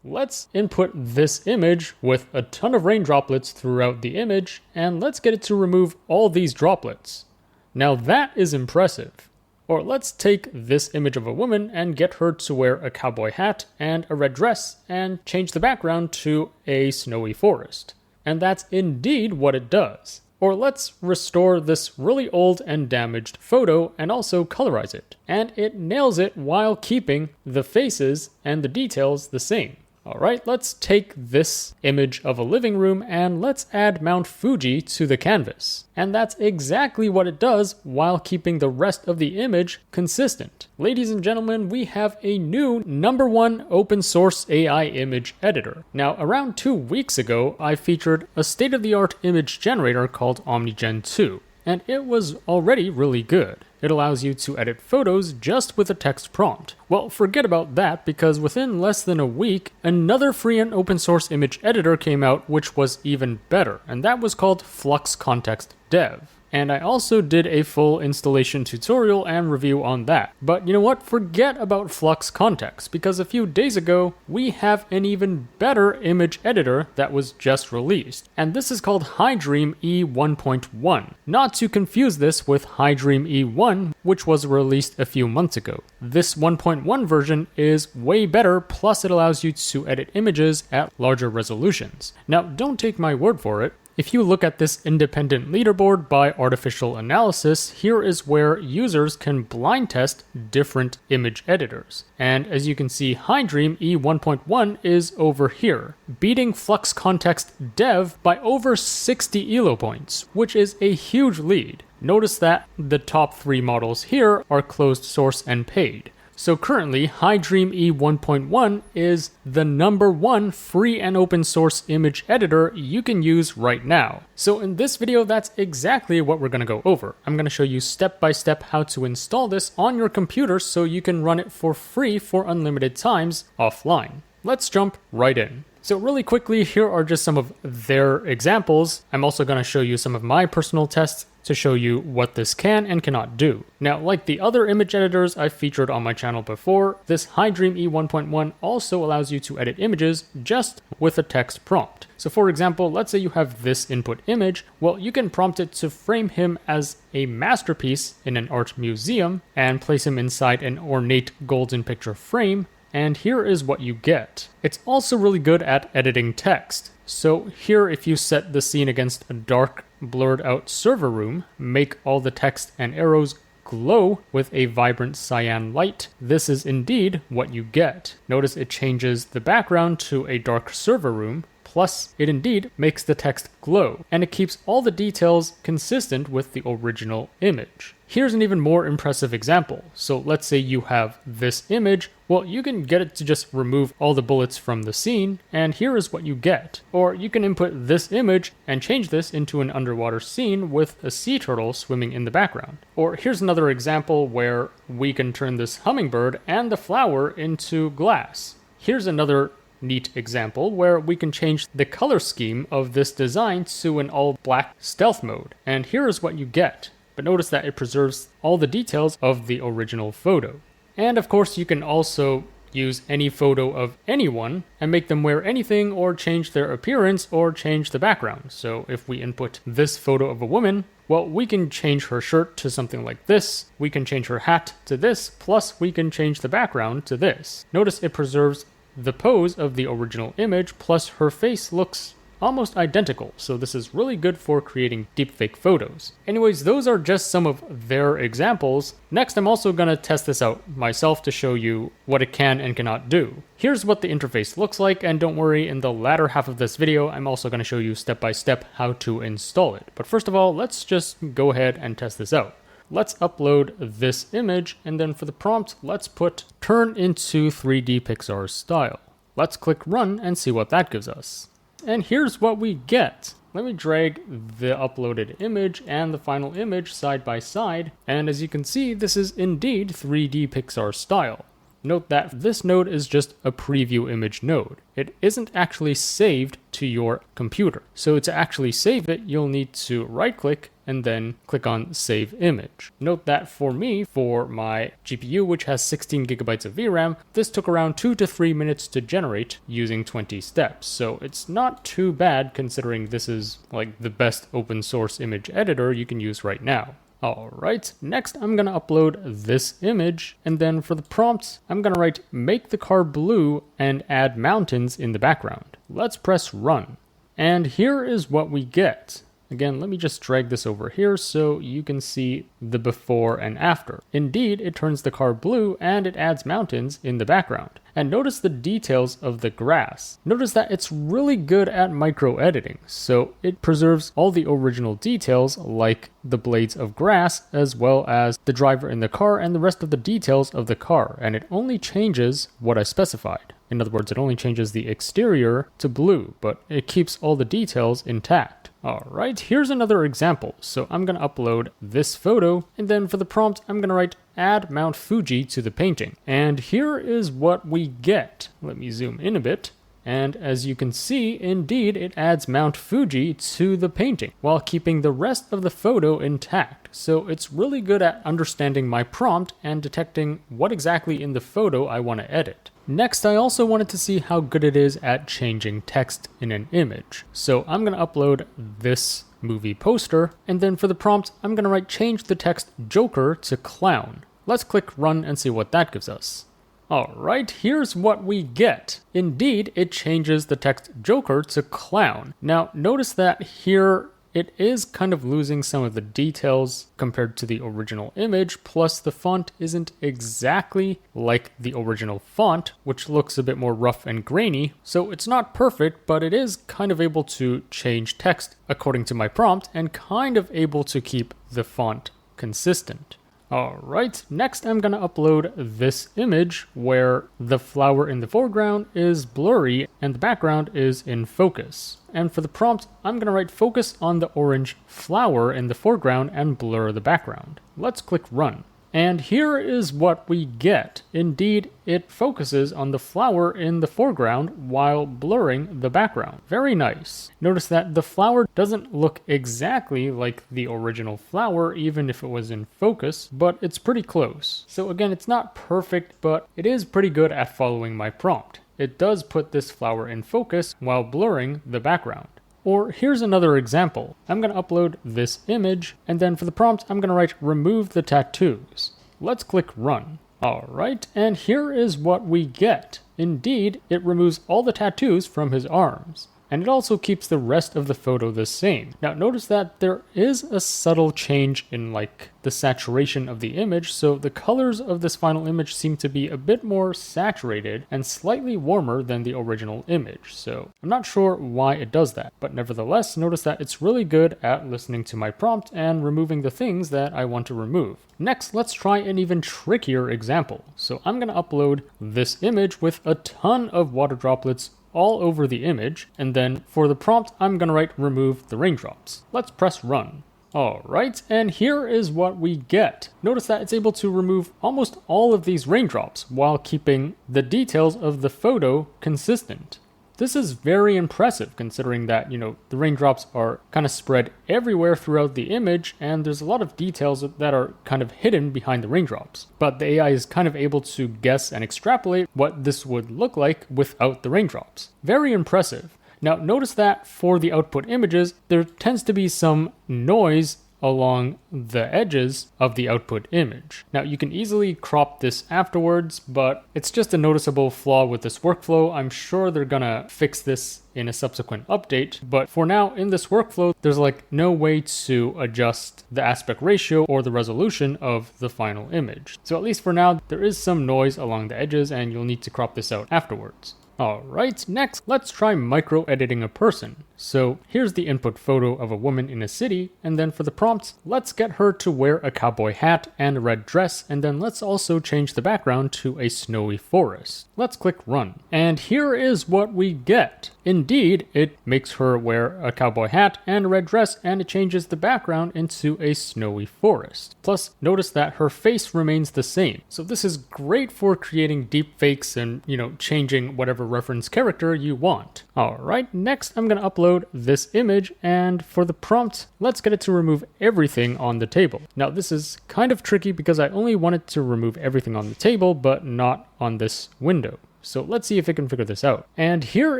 let's input this image with a ton of rain droplets throughout the image, and let's get it to remove all these droplets. Now that is impressive. Or let's take this image of a woman and get her to wear a cowboy hat and a red dress and change the background to a snowy forest. And that's indeed what it does. Or let's restore this really old and damaged photo and also colorize it. And it nails it while keeping the faces and the details the same. Alright, let's take this image of a living room and let's add Mount Fuji to the canvas. And that's exactly what it does while keeping the rest of the image consistent. Ladies and gentlemen, we have a new #1 open source AI image editor. Now, around 2 weeks ago, I featured a state-of-the-art image generator called OmniGen 2. And it was already really good. It allows you to edit photos just with a text prompt. Well, forget about that because within less than a week, another free and open source image editor came out which was even better, and that was called Flux Kontext Dev. And I also did a full installation tutorial and review on that. But you know what? Forget about Flux Kontext, because a few days ago, we have an even better image editor that was just released. And this is called HiDream E1.1. Not to confuse this with HiDream E1, which was released a few months ago. This 1.1 version is way better, plus it allows you to edit images at larger resolutions. Now, don't take my word for it. If you look at this independent leaderboard by Artificial Analysis, here is where users can blind test different image editors. And as you can see, HiDream E1.1 is over here, beating Flux Kontext Dev by over 60 ELO points, which is a huge lead. Notice that the top 3 models here are closed source and paid. So currently, HiDream E1.1 is the #1 free and open source image editor you can use right now. So in this video, that's exactly what we're going to go over. I'm going to show you step by step how to install this on your computer so you can run it for free for unlimited times offline. Let's jump right in. So really quickly, here are just some of their examples. I'm also going to show you some of my personal tests to show you what this can and cannot do. Now, like the other image editors I've featured on my channel before, this HiDream E1.1 also allows you to edit images just with a text prompt. So for example, let's say you have this input image. Well, you can prompt it to frame him as a masterpiece in an art museum and place him inside an ornate golden picture frame. And here is what you get. It's also really good at editing text. So here, if you set the scene against a dark, blurred out server room, make all the text and arrows glow with a vibrant cyan light, this is indeed what you get. Notice it changes the background to a dark server room, plus it indeed makes the text glow, and it keeps all the details consistent with the original image. Here's an even more impressive example. So let's say you have this image. Well, you can get it to just remove all the bullets from the scene, and here is what you get. Or you can input this image and change this into an underwater scene with a sea turtle swimming in the background. Or here's another example where we can turn this hummingbird and the flower into glass. Here's another neat example where we can change the color scheme of this design to an all black stealth mode. And here is what you get. But notice that it preserves all the details of the original photo. And of course, you can also use any photo of anyone and make them wear anything or change their appearance or change the background. So if we input this photo of a woman, well, we can change her shirt to something like this. We can change her hat to this, plus we can change the background to this. Notice it preserves the pose of the original image, plus her face looks almost identical, so this is really good for creating deepfake photos. Anyways, those are just some of their examples. Next, I'm also going to test this out myself to show you what it can and cannot do. Here's what the interface looks like, and don't worry, in the latter half of this video, I'm also going to show you step by step how to install it. But first of all, let's just go ahead and test this out. Let's upload this image, and then for the prompt, let's put turn into 3D Pixar style. Let's click run and see what that gives us. And here's what we get. Let me drag the uploaded image and the final image side by side. And as you can see, this is indeed 3D Pixar style. Note that this node is just a preview image node. It isn't actually saved to your computer. So to actually save it, you'll need to right click and then click on Save Image. Note that for me, for my GPU, which has 16 gigabytes of VRAM, this took around 2 to 3 minutes to generate using 20 steps. So it's not too bad considering this is like the best open source image editor you can use right now. Alright, next I'm going to upload this image, and then for the prompts, I'm going to write make the car blue and add mountains in the background. Let's press run. And here is what we get. Again, let me just drag this over here so you can see the before and after. Indeed, it turns the car blue and it adds mountains in the background. And notice the details of the grass. Notice that it's really good at micro editing, so it preserves all the original details like the blades of grass as well as the driver in the car and the rest of the details of the car, and it only changes what I specified. In other words, it only changes the exterior to blue, but it keeps all the details intact. Alright, here's another example. So I'm going to upload this photo, and then for the prompt, I'm going to write add Mount Fuji to the painting. And here is what we get. Let me zoom in a bit. And as you can see, indeed, it adds Mount Fuji to the painting while keeping the rest of the photo intact. So it's really good at understanding my prompt and detecting what exactly in the photo I want to edit. Next, I also wanted to see how good it is at changing text in an image. So I'm going to upload this movie poster, and then for the prompt, I'm going to write change the text Joker to clown. Let's click run and see what that gives us. Alright, here's what we get. Indeed, it changes the text Joker to clown. Now, notice that here it is kind of losing some of the details compared to the original image, plus the font isn't exactly like the original font, which looks a bit more rough and grainy. So it's not perfect, but it is kind of able to change text according to my prompt and kind of able to keep the font consistent. Alright, next I'm going to upload this image where the flower in the foreground is blurry and the background is in focus. And for the prompt, I'm going to write focus on the orange flower in the foreground and blur the background. Let's click run. And here is what we get. Indeed, it focuses on the flower in the foreground while blurring the background. Very nice. Notice that the flower doesn't look exactly like the original flower, even if it was in focus, but it's pretty close. So again, it's not perfect, but it is pretty good at following my prompt. It does put this flower in focus while blurring the background. Or here's another example. I'm going to upload this image, and then for the prompt, I'm going to write remove the tattoos. Let's click run. Alright, and here is what we get. Indeed, it removes all the tattoos from his arms. And it also keeps the rest of the photo the same. Now notice that there is a subtle change in like the saturation of the image, so the colors of this final image seem to be a bit more saturated and slightly warmer than the original image. So I'm not sure why it does that, but nevertheless notice that it's really good at listening to my prompt and removing the things that I want to remove. Next, let's try an even trickier example. So I'm going to upload this image with a ton of water droplets all over the image, and then for the prompt, I'm going to write remove the raindrops. Let's press run. Alright, and here is what we get. Notice that it's able to remove almost all of these raindrops while keeping the details of the photo consistent. This is very impressive considering that, the raindrops are kind of spread everywhere throughout the image and there's a lot of details that are kind of hidden behind the raindrops. But the AI is kind of able to guess and extrapolate what this would look like without the raindrops. Very impressive. Now notice that for the output images, there tends to be some noise along the edges of the output image. Now you can easily crop this afterwards, but it's just a noticeable flaw with this workflow. I'm sure they're gonna fix this in a subsequent update, but for now in this workflow, there's like no way to adjust the aspect ratio or the resolution of the final image. So at least for now, there is some noise along the edges and you'll need to crop this out afterwards. Alright, next, let's try micro-editing a person. So here's the input photo of a woman in a city, and then for the prompt, let's get her to wear a cowboy hat and a red dress, and then let's also change the background to a snowy forest. Let's click run. And here is what we get. Indeed, it makes her wear a cowboy hat and a red dress, and it changes the background into a snowy forest. Plus, notice that her face remains the same. So this is great for creating deep fakes and, changing whatever whatever reference character you want. Alright, next I'm going to upload this image, and for the prompt, let's get it to remove everything on the table. Now this is kind of tricky because I only want it to remove everything on the table, but not on this window. So let's see if it can figure this out. And here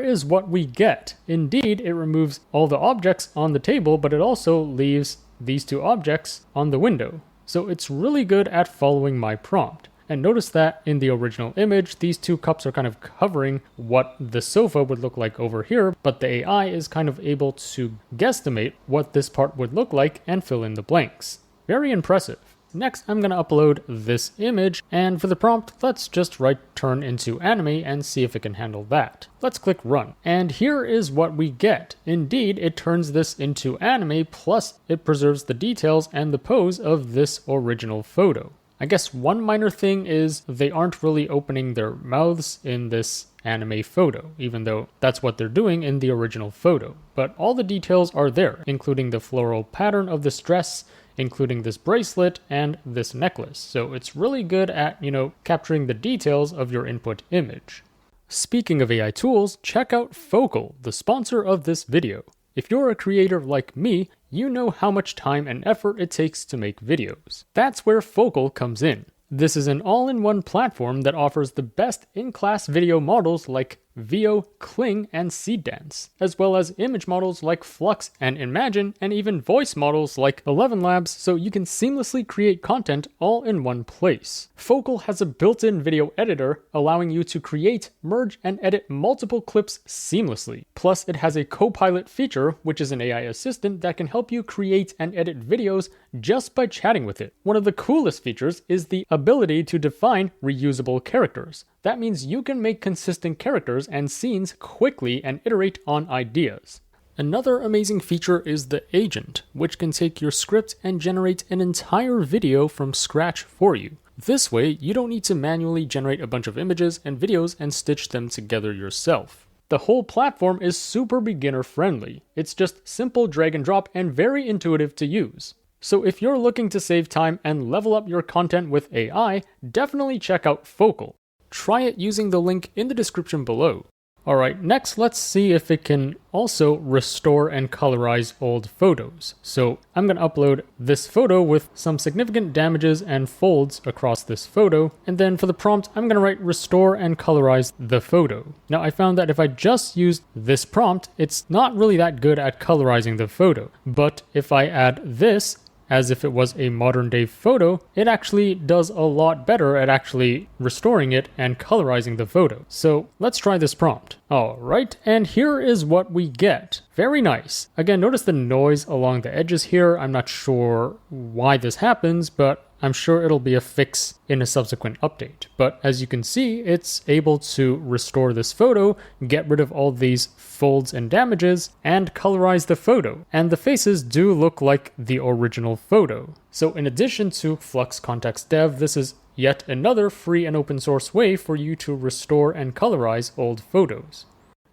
is what we get. Indeed, it removes all the objects on the table, but it also leaves these two objects on the window. So it's really good at following my prompt. And notice that in the original image, these two cups are kind of covering what the sofa would look like over here, but the AI is kind of able to guesstimate what this part would look like and fill in the blanks. Very impressive. Next, I'm going to upload this image, and for the prompt, let's just write turn into anime and see if it can handle that. Let's click run. And here is what we get. Indeed, it turns this into anime, plus it preserves the details and the pose of this original photo. I guess one minor thing is they aren't really opening their mouths in this anime photo, even though that's what they're doing in the original photo. But all the details are there, including the floral pattern of this dress, including this bracelet and this necklace. So it's really good at, capturing the details of your input image. Speaking of AI tools, check out Focal, the sponsor of this video. If you're a creator like me, you know how much time and effort it takes to make videos. That's where Focal comes in. This is an all-in-one platform that offers the best in-class video models like Veo, Kling, and Seedance, as well as image models like Flux and Imagine, and even voice models like 11 Labs, so you can seamlessly create content all in one place. Focal has a built-in video editor, allowing you to create, merge, and edit multiple clips seamlessly. Plus, it has a co-pilot feature, which is an AI assistant that can help you create and edit videos just by chatting with it. One of the coolest features is the ability to define reusable characters. That means you can make consistent characters and scenes quickly and iterate on ideas. Another amazing feature is the agent, which can take your script and generate an entire video from scratch for you. This way, you don't need to manually generate a bunch of images and videos and stitch them together yourself. The whole platform is super beginner friendly. It's just simple drag and drop and very intuitive to use. So if you're looking to save time and level up your content with AI, definitely check out Focal. Try it using the link in the description below. Alright, next let's see if it can also restore and colorize old photos. So I'm going to upload this photo with some significant damages and folds across this photo, and then for the prompt I'm going to write restore and colorize the photo. Now I found that if I just used this prompt, it's not really that good at colorizing the photo, but if I add this, as if it was a modern day photo, it actually does a lot better at actually restoring it and colorizing the photo. So let's try this prompt. Alright, and here is what we get. Very nice. Again, notice the noise along the edges here. I'm not sure why this happens, but I'm sure it'll be a fix in a subsequent update. But as you can see, it's able to restore this photo, get rid of all these folds and damages, and colorize the photo. And the faces do look like the original photo. So in addition to Flux Kontext Dev, this is yet another free and open source way for you to restore and colorize old photos.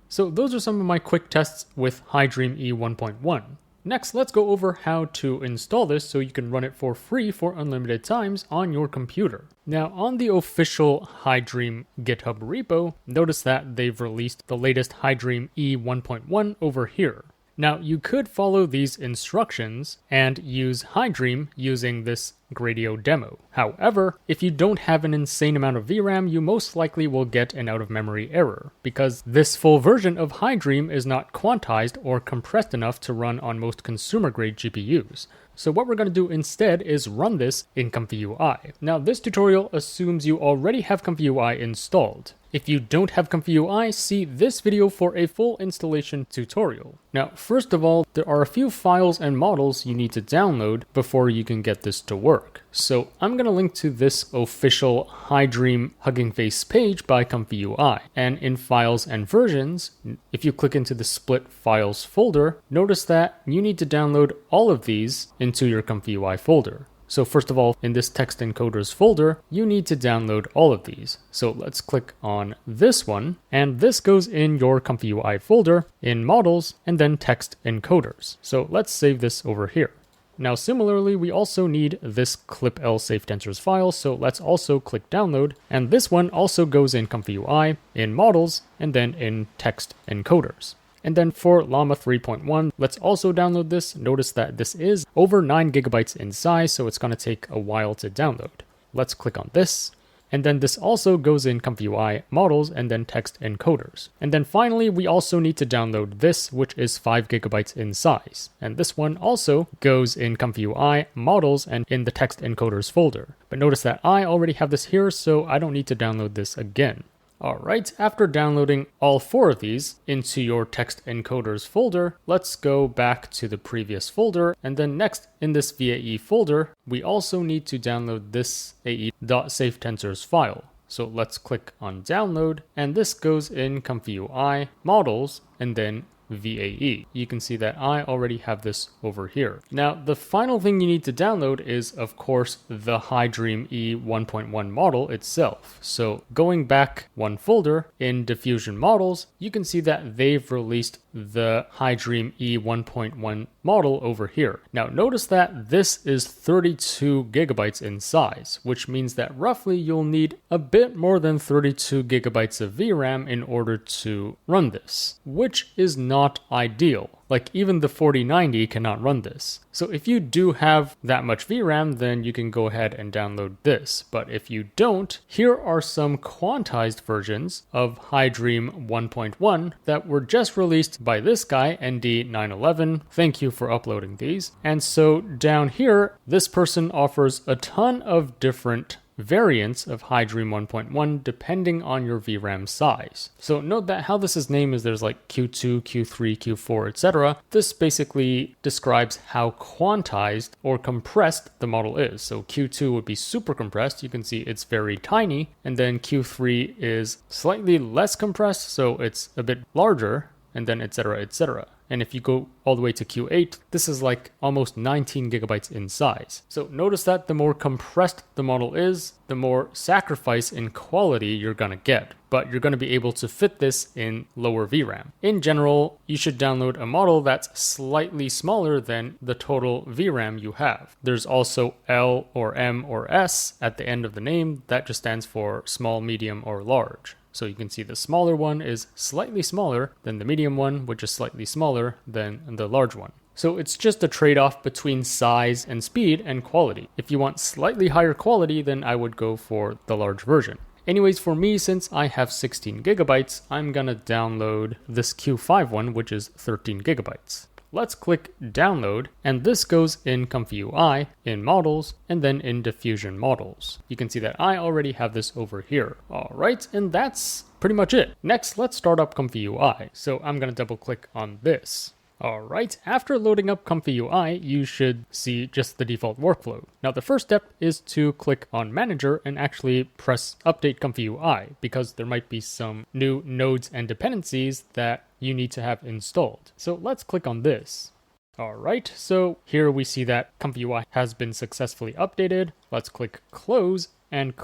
So those are some of my quick tests with HiDream E1.1. Next, let's go over how to install this so you can run it for free for unlimited times on your computer. Now, on the official HiDream GitHub repo, notice that they've released the latest HiDream E1.1 over here. Now, you could follow these instructions and use HiDream using this Gradio demo. However, if you don't have an insane amount of VRAM, you most likely will get an out-of-memory error, because this full version of HiDream is not quantized or compressed enough to run on most consumer-grade GPUs. So what we're going to do instead is run this in ComfyUI. Now, this tutorial assumes you already have ComfyUI installed. If you don't have ComfyUI, see this video for a full installation tutorial. Now, first of all, there are a few files and models you need to download before you can get this to work. So I'm going to link to this official HiDream Hugging Face page by ComfyUI. And in Files and Versions, if you click into the Split Files folder, notice that you need to download all of these into your ComfyUI folder. So first of all, in this text encoders folder, you need to download all of these. So let's click on this one, and this goes in your ComfyUI folder in models and then text encoders. So let's save this over here. Now similarly, we also need this clip-L safe tensors file, so let's also click download, and this one also goes in ComfyUI, in models, and then in text encoders. And then for Llama 3.1, let's also download this. Notice that this is over 9 gigabytes in size, so it's going to take a while to download. Let's click on this. And then this also goes in ComfyUI models and then text encoders. And then finally, we also need to download this, which is 5 gigabytes in size. And this one also goes in ComfyUI models and in the text encoders folder. But notice that I already have this here, so I don't need to download this again. Alright, after downloading all 4 of these into your text encoders folder, let's go back to the previous folder, and then next in this VAE folder, we also need to download this ae.safetensors file. So let's click on download, and this goes in ComfyUI, models, and then VAE. You can see that I already have this over here. Now, the final thing you need to download is, of course, the HiDream E1.1 model itself. So going back one folder in Diffusion Models, you can see that they've released the HiDream E1.1 model over here. Now, notice that this is 32 gigabytes in size, which means that roughly you'll need a bit more than 32 gigabytes of VRAM in order to run this, which is not ideal. Like even the 4090 cannot run this. So if you do have that much VRAM, then you can go ahead and download this. But if you don't, here are some quantized versions of HiDream 1.1 that were just released by this guy, ND911. Thank you for uploading these. And so down here, this person offers a ton of different variants of HiDream 1.1 depending on your VRAM size. So note that how this is named is there's like Q2, Q3, Q4, etc. This basically describes how quantized or compressed the model is. So Q2 would be super compressed. You can see it's very tiny. And then Q3 is slightly less compressed, so it's a bit larger, and then etc, etc. And if you go all the way to Q8, this is like almost 19 gigabytes in size. So notice that the more compressed the model is, the more sacrifice in quality you're gonna get. But you're gonna be able to fit this in lower VRAM. In general, you should download a model that's slightly smaller than the total VRAM you have. There's also L or M or S at the end of the name. That just stands for small, medium, or large. So you can see the smaller one is slightly smaller than the medium one, which is slightly smaller than the large one. So it's just a trade-off between size and speed and quality. If you want slightly higher quality, then I would go for the large version. Anyways, for me, since I have 16 gigabytes, I'm gonna download this Q5 one, which is 13 gigabytes. Let's click download, and this goes in ComfyUI, in models, and then in diffusion models. You can see that I already have this over here. All right, and that's pretty much it. Next, let's start up ComfyUI. So I'm gonna double click on this. All right, after loading up ComfyUI, you should see just the default workflow. Now, the first step is to click on Manager and actually press Update ComfyUI, because there might be some new nodes and dependencies that you need to have installed. So let's click on this. All right, so here we see that ComfyUI has been successfully updated. Let's click Close. And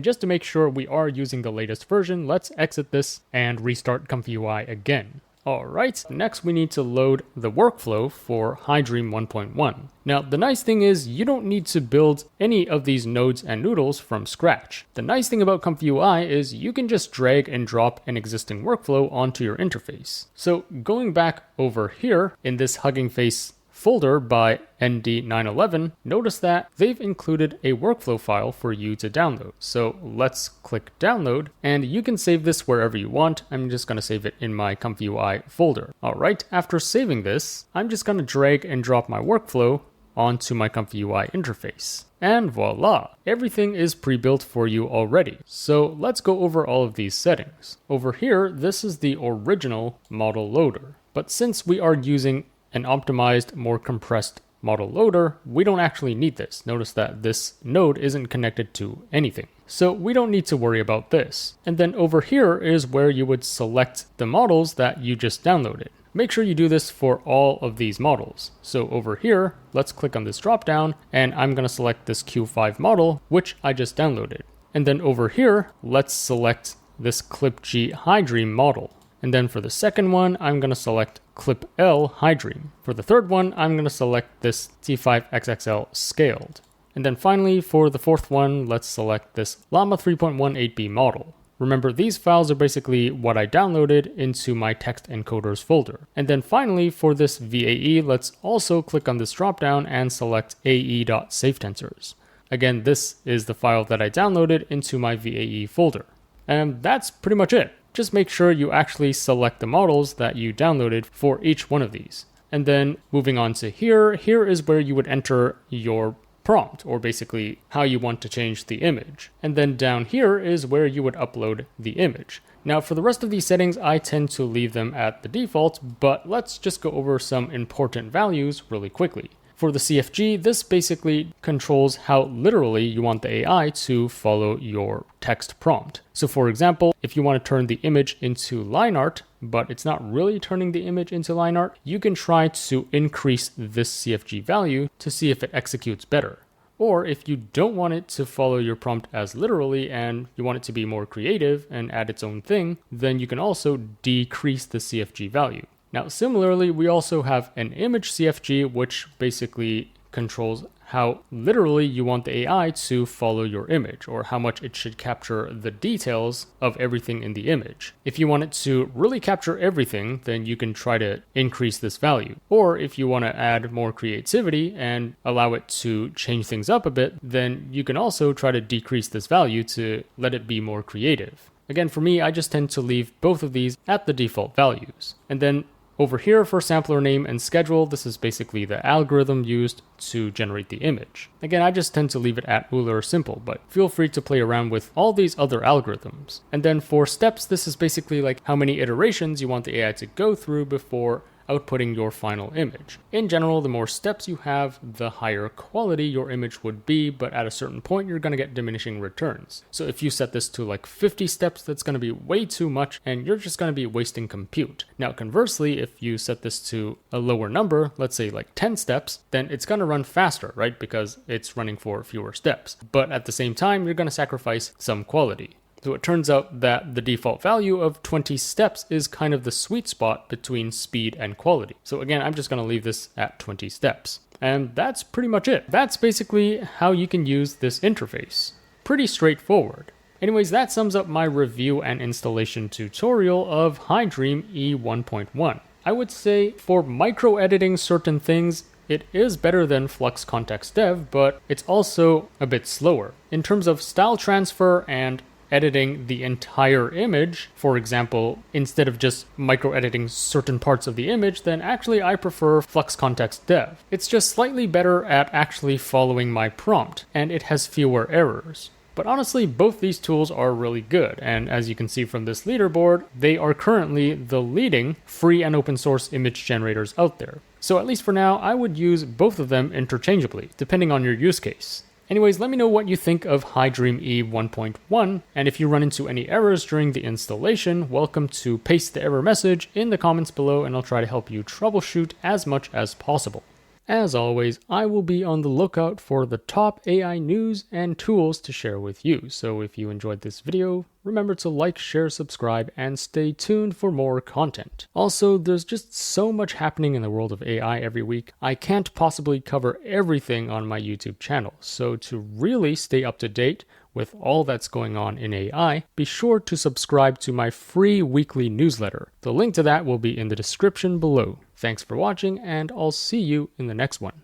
just to make sure we are using the latest version, let's exit this and restart ComfyUI again. All right, next we need to load the workflow for HiDream 1.1. Now, the nice thing is you don't need to build any of these nodes and noodles from scratch. The nice thing about ComfyUI is you can just drag and drop an existing workflow onto your interface. So going back over here in this Hugging Face folder by ND911, notice that they've included a workflow file for you to download. So let's click download, and you can save this wherever you want. I'm just gonna save it in my ComfyUI folder. All right, after saving this, I'm just gonna drag and drop my workflow onto my ComfyUI interface. And voila, everything is pre-built for you already. So let's go over all of these settings. Over here, this is the original model loader. But since we are using an optimized, more compressed model loader, we don't actually need this. Notice that this node isn't connected to anything. So we don't need to worry about this. And then over here is where you would select the models that you just downloaded. Make sure you do this for all of these models. So over here, let's click on this dropdown, and I'm gonna select this Q5 model, which I just downloaded. And then over here, let's select this ClipG HiDream model. And then for the second one, I'm going to select Clip L HiDream. For the third one, I'm going to select this T5XXL scaled. And then finally, for the fourth one, let's select this Llama 3.1 8B model. Remember, these files are basically what I downloaded into my text encoders folder. And then finally, for this VAE, let's also click on this dropdown and select ae.safetensors. Again, this is the file that I downloaded into my VAE folder. And that's pretty much it. Just make sure you actually select the models that you downloaded for each one of these. And then moving on to here is where you would enter your prompt, or basically how you want to change the image. And then down here is where you would upload the image. Now for the rest of these settings, I tend to leave them at the default, but let's just go over some important values really quickly. For the CFG, this basically controls how literally you want the AI to follow your text prompt. So for example, if you want to turn the image into line art, but it's not really turning the image into line art, you can try to increase this CFG value to see if it executes better. Or if you don't want it to follow your prompt as literally and you want it to be more creative and add its own thing, then you can also decrease the CFG value. Now, similarly, we also have an image CFG, which basically controls how literally you want the AI to follow your image, or how much it should capture the details of everything in the image. If you want it to really capture everything, then you can try to increase this value. Or if you want to add more creativity and allow it to change things up a bit, then you can also try to decrease this value to let it be more creative. Again, for me, I just tend to leave both of these at the default values. And then over here for sampler name and schedule, this is basically the algorithm used to generate the image. Again, I just tend to leave it at Euler or simple, but feel free to play around with all these other algorithms. And then for steps, this is basically like how many iterations you want the AI to go through before outputting your final image. In general, the more steps you have, the higher quality your image would be, but at a certain point, you're going to get diminishing returns. So if you set this to like 50 steps, that's going to be way too much, and you're just going to be wasting compute. Now, conversely, if you set this to a lower number, let's say like 10 steps, then it's going to run faster, right? Because it's running for fewer steps. But at the same time, you're going to sacrifice some quality. So it turns out that the default value of 20 steps is kind of the sweet spot between speed and quality. So again, I'm just going to leave this at 20 steps. And that's pretty much it. That's basically how you can use this interface. Pretty straightforward. Anyways, that sums up my review and installation tutorial of HiDream E1.1. I would say for micro-editing certain things, it is better than Flux Kontext Dev, but it's also a bit slower. In terms of style transfer and editing the entire image, for example, instead of just micro-editing certain parts of the image, then actually I prefer Flux Kontext Dev. It's just slightly better at actually following my prompt, and it has fewer errors. But honestly, both these tools are really good, and as you can see from this leaderboard, they are currently the leading free and open source image generators out there. So at least for now, I would use both of them interchangeably, depending on your use case. Anyways, let me know what you think of HiDream E1.1, and if you run into any errors during the installation, welcome to paste the error message in the comments below, and I'll try to help you troubleshoot as much as possible. As always, I will be on the lookout for the top AI news and tools to share with you. So if you enjoyed this video, remember to like, share, subscribe, and stay tuned for more content. Also, there's just so much happening in the world of AI every week. I can't possibly cover everything on my YouTube channel. So to really stay up to date with all that's going on in AI, be sure to subscribe to my free weekly newsletter. The link to that will be in the description below. Thanks for watching, and I'll see you in the next one.